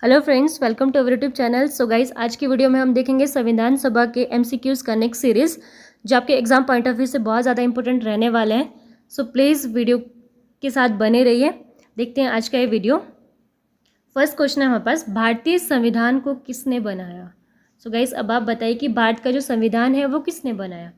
Hello friends, welcome to our YouTube channel. So guys, आज की video में हम देखेंगे संविधान सभा के एमसीक्यूज का नेक्स्ट सीरीज, जो आपके एग्जाम पॉइंट ऑफ व्यू से बहुत ज़्यादा इंपॉर्टेंट रहने वाले हैं। सो प्लीज़ वीडियो के साथ बने रहिए। देखते हैं आज का ये वीडियो। फर्स्ट क्वेश्चन है हमारे पास, भारतीय संविधान को किसने बनाया। सो गाइज, अब आप बताइए कि भारत का जो संविधान है वो किसने बनाया।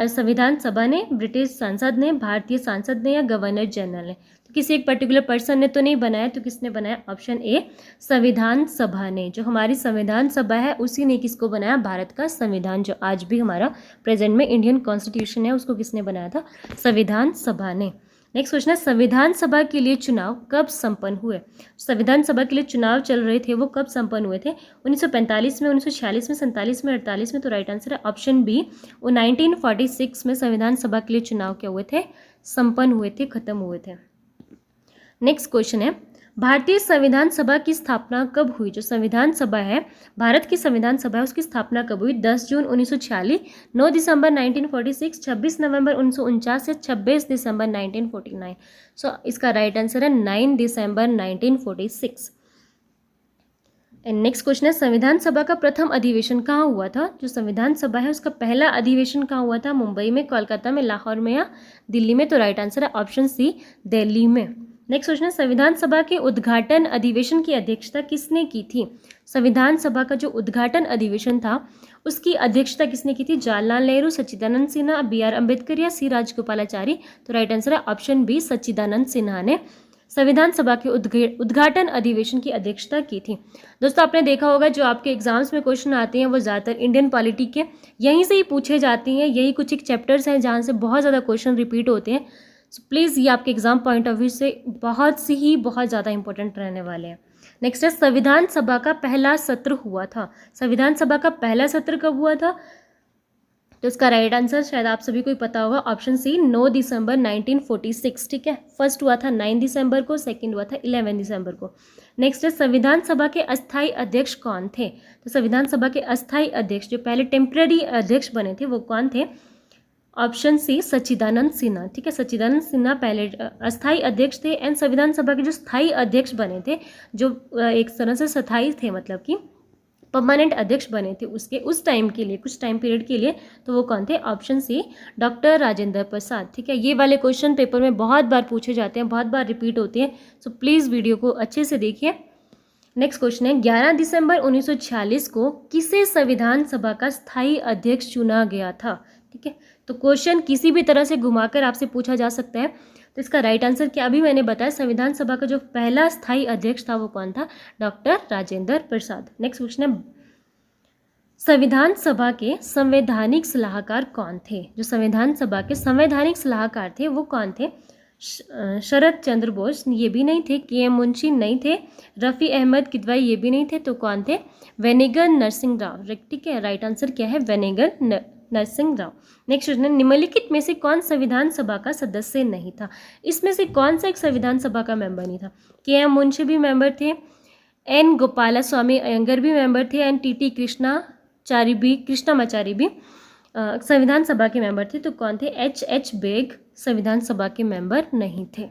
संविधान सभा ने, ब्रिटिश संसद ने, भारतीय संसद ने, या गवर्नर जनरल ने। तो किसी एक पर्टिकुलर पर्सन ने तो नहीं बनाया, तो किसने बनाया? ऑप्शन ए, संविधान सभा ने। जो हमारी संविधान सभा है उसी ने किसको बनाया? भारत का संविधान, जो आज भी हमारा प्रेजेंट में इंडियन कॉन्स्टिट्यूशन है, उसको किसने बनाया था? संविधान सभा ने। नेक्स्ट क्वेश्चन है, संविधान सभा के लिए चुनाव कब संपन्न हुए। संविधान सभा के लिए चुनाव चल रहे थे, वो कब संपन्न हुए थे? 1945 में, 1946 में, 47 में, 48 में। तो राइट आंसर है ऑप्शन बी, वो 1946 में संविधान सभा के लिए चुनाव क्या हुए थे? संपन्न हुए थे, खत्म हुए थे। नेक्स्ट क्वेश्चन है, भारतीय संविधान सभा की स्थापना कब हुई। जो संविधान सभा है, भारत की संविधान सभा है, उसकी स्थापना कब हुई? 10 जून 1946, 9 दिसंबर 1946, 26 नवंबर 1949 या 26 दिसंबर 1949। सो इसका राइट आंसर है 9 दिसंबर 1946। एंड नेक्स्ट क्वेश्चन है, संविधान सभा का प्रथम अधिवेशन कहाँ हुआ था। जो संविधान सभा है उसका पहला अधिवेशन कहाँ हुआ था? मुंबई में, कोलकाता में, लाहौर में या दिल्ली में। तो राइट आंसर है ऑप्शन सी, दिल्ली में। नेक्स्ट क्वेश्चन है, संविधान सभा के उद्घाटन अधिवेशन की अध्यक्षता किसने की थी। संविधान सभा का जो उद्घाटन अधिवेशन था उसकी अध्यक्षता किसने की थी? जवाहरलाल नेहरू, सच्चिदानंद सिन्हा, बी.आर. अम्बेडकर या सी राजगोपालाचारी। तो राइट आंसर है ऑप्शन बी, सच्चिदानंद सिन्हा ने संविधान सभा के उद्घाटन अधिवेशन की अध्यक्षता की थी। दोस्तों, आपने देखा होगा जो आपके एग्जाम्स में क्वेश्चन आते हैं वो ज़्यादातर इंडियन पॉलिटी के यहीं से ही पूछे जाते हैं। यही कुछ एक चैप्टर्स हैं जहाँ से बहुत ज़्यादा क्वेश्चन रिपीट होते हैं। सो प्लीज़, ये आपके एग्जाम पॉइंट ऑफ व्यू से बहुत ज़्यादा इंपॉर्टेंट रहने वाले हैं। नेक्स्ट है, संविधान सभा का पहला सत्र हुआ था। संविधान सभा का पहला सत्र कब हुआ था? तो इसका राइट आंसर शायद आप सभी को ही पता होगा, ऑप्शन सी, 9 दिसंबर 1946। ठीक है, फर्स्ट हुआ था 9 दिसंबर को, सेकंड हुआ था 11 दिसंबर को। नेक्स्ट है, संविधान सभा के अस्थायी अध्यक्ष कौन थे। तो संविधान सभा के अस्थायी अध्यक्ष, जो पहले टेम्पररी अध्यक्ष बने थे, वो कौन थे? ऑप्शन सी, सच्चिदानंद सिन्हा। ठीक है, सच्चिदानंद सिन्हा पहले अस्थायी अध्यक्ष थे। एंड संविधान सभा के जो स्थायी अध्यक्ष बने थे, जो एक तरह से स्थायी थे, मतलब कि परमानेंट अध्यक्ष बने थे उसके उस टाइम के लिए, कुछ टाइम पीरियड के लिए, तो वो कौन थे? Option C, doctor Rajendra Prasad. ठीक है, ये वाले क्वेश्चन पेपर में बहुत बार पूछे जाते हैं, बहुत बार रिपीट होते हैं। सो प्लीज़ वीडियो को अच्छे से देखिए। नेक्स्ट क्वेश्चन है, 11 दिसंबर 1946 को किसे संविधान सभा का स्थायी अध्यक्ष चुना गया था। ठीक है, तो क्वेश्चन किसी भी तरह से घुमाकर आपसे पूछा जा सकता है। तो इसका राइट आंसर क्या अभी मैंने बताया, संविधान सभा का जो पहला स्थायी अध्यक्ष था वो कौन था? Doctor Rajendra Prasad. Next question है, संविधान सभा के संवैधानिक सलाहकार कौन थे। जो संविधान सभा के संवैधानिक सलाहकार थे वो कौन थे? शरद चंद्र बोस ये भी नहीं थे, के.एम. मुंशी नहीं थे, रफ़ी अहमद किदवाई ये भी नहीं थे। तो कौन थे? वेनेगर नरसिंह राव। ठीक है, राइट आंसर क्या है? वेनेगर नरसिंह राव। नेक्स्ट क्वेश्चन, निम्नलिखित में से कौन संविधान सभा का सदस्य नहीं था। इसमें से कौन सा एक संविधान सभा का मेंबर नहीं था? के.एम. मुंशी भी मेंबर थे, एन गोपालास्वामी अयंगर भी मेंबर थे, एंड टी.टी. कृष्णामाचारी भी संविधान सभा के मेंबर थे। तो कौन थे? एच बेग संविधान सभा के मेंबर नहीं थे।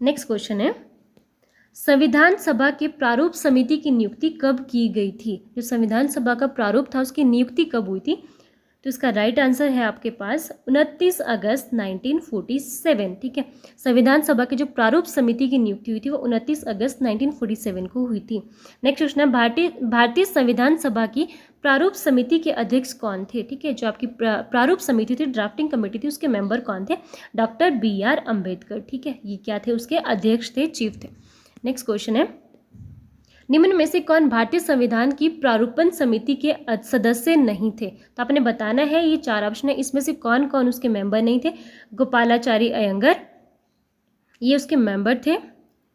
नेक्स्ट क्वेश्चन है, संविधान सभा के प्रारूप समिति की नियुक्ति कब की गई थी। जो संविधान सभा का प्रारूप था उसकी नियुक्ति कब हुई थी? तो इसका राइट आंसर है आपके पास 29 अगस्त 1947। ठीक है, संविधान सभा की जो प्रारूप समिति की नियुक्ति हुई थी वो 29 अगस्त 1947 को हुई थी। नेक्स्ट क्वेश्चन है, भारतीय संविधान सभा की प्रारूप समिति के अध्यक्ष कौन थे। ठीक है, जो आपकी प्रारूप समिति थी, ड्राफ्टिंग कमेटी थी, उसके मेंबर कौन थे? Doctor B R. अम्बेडकर। ठीक है, ये क्या थे? उसके अध्यक्ष थे, चीफ थे। नेक्स्ट क्वेश्चन है, निम्न में से कौन भारतीय संविधान की प्रारूपण समिति के सदस्य नहीं थे। तो आपने बताना है, ये 4 ऑप्शन है, इसमें से कौन कौन उसके मेंबर नहीं थे। गोपालाचारी अयंगर ये उसके मेंबर थे।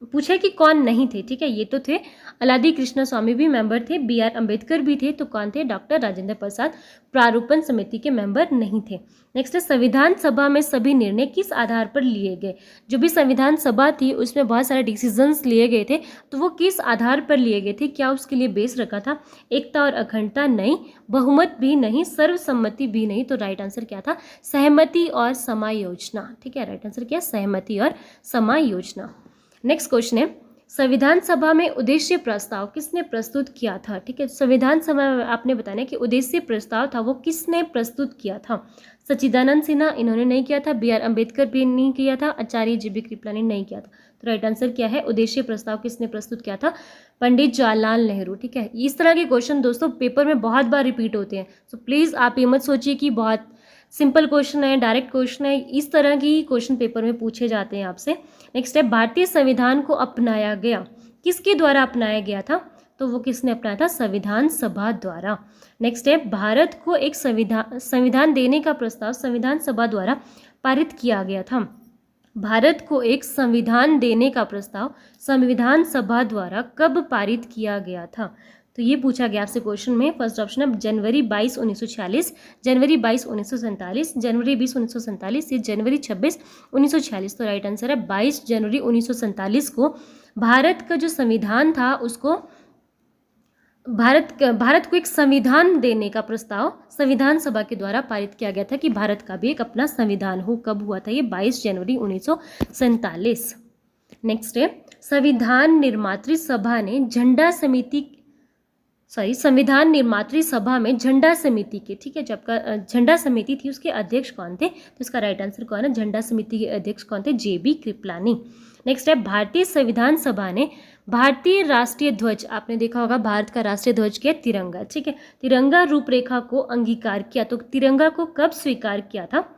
पूछे कि कौन नहीं थे। ठीक है, ये तो थे। अलादी कृष्ण स्वामी भी मेंबर थे, बी.आर. अम्बेडकर भी थे। तो कौन थे? डॉक्टर राजेंद्र प्रसाद प्रारूपण समिति के मेंबर नहीं थे। नेक्स्ट है, संविधान सभा में सभी निर्णय किस आधार पर लिए गए। जो भी संविधान सभा थी उसमें बहुत सारे डिसीजंस लिए गए थे, तो वो किस आधार पर लिए गए थे? क्या उसके लिए बेस रखा था? एकता और अखंडता नहीं, बहुमत भी नहीं, सर्वसम्मति भी नहीं। तो राइट आंसर क्या था? सहमति और समायोजना। ठीक है, राइट आंसर क्या? सहमति और समायोजना। नेक्स्ट क्वेश्चन है, संविधान सभा में उद्देश्य प्रस्ताव किसने प्रस्तुत किया था? ठीक है, संविधान सभा में आपने बताना है कि उद्देश्य प्रस्ताव था वो किसने प्रस्तुत किया था? सच्चिदानंद सिन्हा, इन्होंने नहीं किया था। बी आर अम्बेडकर भी नहीं किया था। आचार्य जी बी कृपलानी नहीं किया था। तो राइट आंसर क्या है? उद्देश्य प्रस्ताव किसने प्रस्तुत किया था? पंडित जवाहरलाल नेहरू। ठीक है, इस तरह के क्वेश्चन दोस्तों पेपर में बहुत बार रिपीट होते हैं। सो प्लीज़ आप ये मत सोचिए कि बहुत सिंपल क्वेश्चन है, डायरेक्ट क्वेश्चन है। इस तरह की क्वेश्चन पेपर में पूछे जाते हैं आपसे। नेक्स्ट है, भारतीय संविधान को अपनाया गया, किसके द्वारा अपनाया गया था? तो वो किसने अपनाया था? संविधान सभा द्वारा। नेक्स्ट है, भारत को एक संविधान देने का प्रस्ताव संविधान सभा द्वारा पारित किया गया था। भारत को एक संविधान देने का प्रस्ताव संविधान सभा द्वारा कब पारित किया गया था? तो ये पूछा गया आपसे क्वेश्चन में। फर्स्ट ऑप्शन है जनवरी 22, 1946, जनवरी 22, 1947, जनवरी 20, 1947 या जनवरी 26, 1946। तो राइट आंसर है 22 जनवरी 1947 को भारत का जो संविधान था उसको भारत को एक संविधान देने का प्रस्ताव संविधान सभा के द्वारा पारित किया गया था कि भारत का भी एक अपना संविधान हो। कब हुआ था ये? 22 जनवरी 1947। नेक्स्ट है, संविधान निर्मात्री सभा ने संविधान निर्मात्री सभा में झंडा समिति के, ठीक है, जब झंडा समिति थी उसके अध्यक्ष कौन थे? तो इसका राइट आंसर कौन है? झंडा समिति के अध्यक्ष कौन थे? जे बी कृपलानी। नेक्स्ट है, भारतीय संविधान सभा ने भारतीय राष्ट्रीय ध्वज, आपने देखा होगा भारत का राष्ट्रीय ध्वज क्या? तिरंगा। ठीक है, तिरंगा रूपरेखा को अंगीकार किया। तो तिरंगा को कब स्वीकार किया था?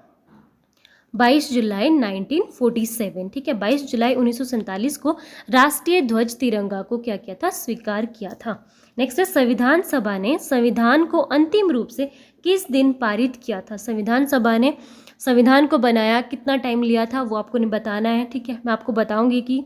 22 जुलाई 1947। ठीक है, 22 जुलाई 1947 को राष्ट्रीय ध्वज तिरंगा को क्या किया था? स्वीकार किया था। नेक्स्ट है, संविधान सभा ने संविधान को अंतिम रूप से किस दिन पारित किया था? संविधान सभा ने संविधान को बनाया, कितना टाइम लिया था वो आपको बताना है। ठीक है, मैं आपको बताऊंगी कि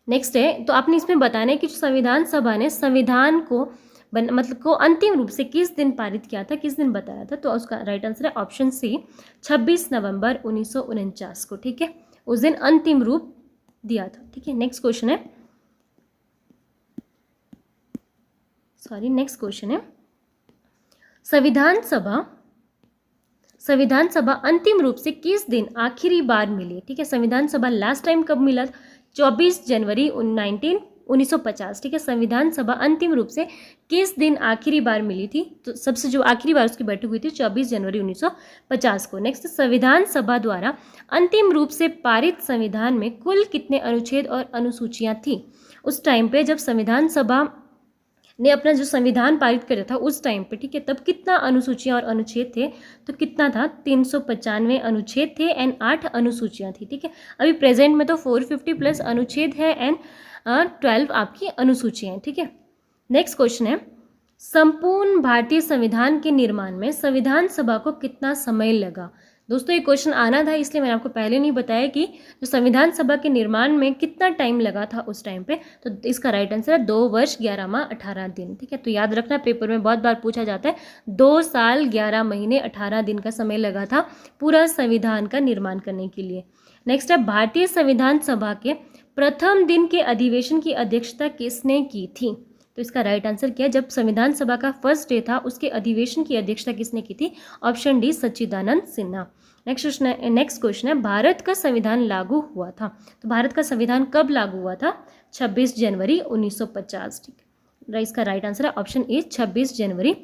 नेक्स्ट है, तो आपने इसमें बताना है कि संविधान सभा ने संविधान को को अंतिम रूप से किस दिन पारित किया था, किस दिन बताया था? तो उसका राइट आंसर है ऑप्शन सी 26 नवंबर 1949 को। ठीक है, उस दिन अंतिम रूप दिया था। ठीक है, नेक्स्ट क्वेश्चन है संविधान सभा अंतिम रूप से किस दिन आखिरी बार मिली? ठीक है, संविधान सभा लास्ट टाइम कब मिला? 24 जनवरी 1950। ठीक है, संविधान सभा अंतिम रूप से किस दिन आखिरी बार मिली थी? तो सबसे जो आखिरी बार उसकी बैठक हुई थी 24 जनवरी 1950 को। नेक्स्ट, संविधान सभा द्वारा अंतिम रूप से पारित संविधान में कुल कितने अनुच्छेद और अनुसूचियां थी? उस टाइम पे जब संविधान सभा ने अपना जो संविधान पारित किया था उस टाइम पे, ठीक है, तब कितना अनुसूचियां और अनुच्छेद थे? तो कितना था? 395 अनुच्छेद थे एंड 8 अनुसूचियां थी। ठीक है, अभी प्रेजेंट में तो 450 प्लस अनुच्छेद है एंड 12 आपकी अनुसूचियां। ठीक है, नेक्स्ट क्वेश्चन है, संपूर्ण भारतीय संविधान के निर्माण में संविधान सभा को कितना समय लगा? दोस्तों ये क्वेश्चन आना था, इसलिए मैंने आपको पहले नहीं बताया कि जो संविधान सभा के निर्माण में कितना टाइम लगा था उस टाइम पे। तो इसका राइट आंसर है 2 वर्ष 11 माह 18 दिन। ठीक है, तो याद रखना, पेपर में बहुत बार पूछा जाता है। 2 साल 11 महीने 18 दिन का समय लगा था पूरा संविधान का निर्माण करने के लिए। नेक्स्ट है, भारतीय संविधान सभा के प्रथम दिन के अधिवेशन की अध्यक्षता किसने की थी? तो इसका राइट आंसर क्या है? जब संविधान सभा का फर्स्ट डे था उसके अधिवेशन की अध्यक्षता किसने की थी? ऑप्शन डी सच्चिदानंद सिन्हा। नेक्स्ट क्वेश्चन है, भारत का संविधान लागू हुआ था। तो भारत का संविधान कब लागू हुआ था? 26 जनवरी 1950। ठीक है, इसका राइट आंसर है option A 26 January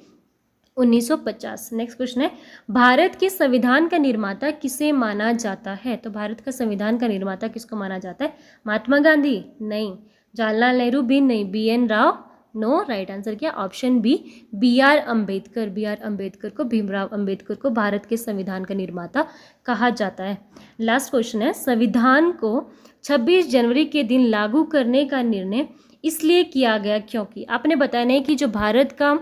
1950। Next question है, भारत के संविधान का निर्माता किसे माना जाता है? तो भारत का संविधान का निर्माता किसको माना जाता है? महात्मा गांधी? नहीं। जवाहरलाल नेहरू? भी नहीं। B N Rao? No. Right answer क्या? Option B B R Ambedkar. B R Ambedkar को, भीमराव अम्बेडकर को भारत के संविधान का निर्माता कहा जाता है। लास्ट क्वेश्चन है, संविधान को 26 जनवरी के दिन लागू करने का निर्णय इसलिए किया गया क्योंकि? आपने बताया नहीं कि जो भारत का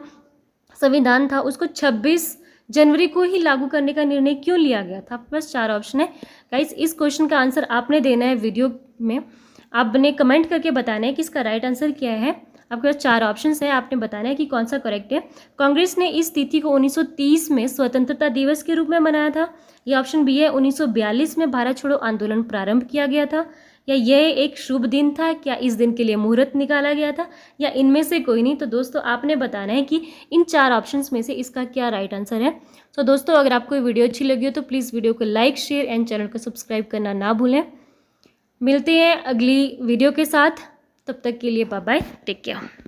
संविधान था उसको 26 जनवरी को ही लागू करने का निर्णय क्यों लिया गया था? आपके पास 4 ऑप्शन है गाइस, इस क्वेश्चन का आंसर आपने देना है वीडियो में। आपने कमेंट करके बताना है कि इसका राइट आंसर क्या है। आपके पास 4 ऑप्शंस है, आपने बताना है कि कौन सा करेक्ट है। कांग्रेस ने इस तिथि को 1930 में स्वतंत्रता दिवस के रूप में मनाया था। यह ऑप्शन बी है 1942 में भारत छोड़ो आंदोलन प्रारंभ किया गया था, या यह एक शुभ दिन था, क्या इस दिन के लिए मुहूर्त निकाला गया था, या इनमें से कोई नहीं। तो दोस्तों आपने बताना है कि इन 4 ऑप्शंस में से इसका क्या राइट आंसर है। तो दोस्तों अगर आपको ये वीडियो अच्छी लगी हो तो प्लीज़ वीडियो को लाइक, शेयर एंड चैनल को सब्सक्राइब करना ना भूलें। मिलते हैं अगली वीडियो के साथ। तब तक के लिए बाय बाय, टेक केयर।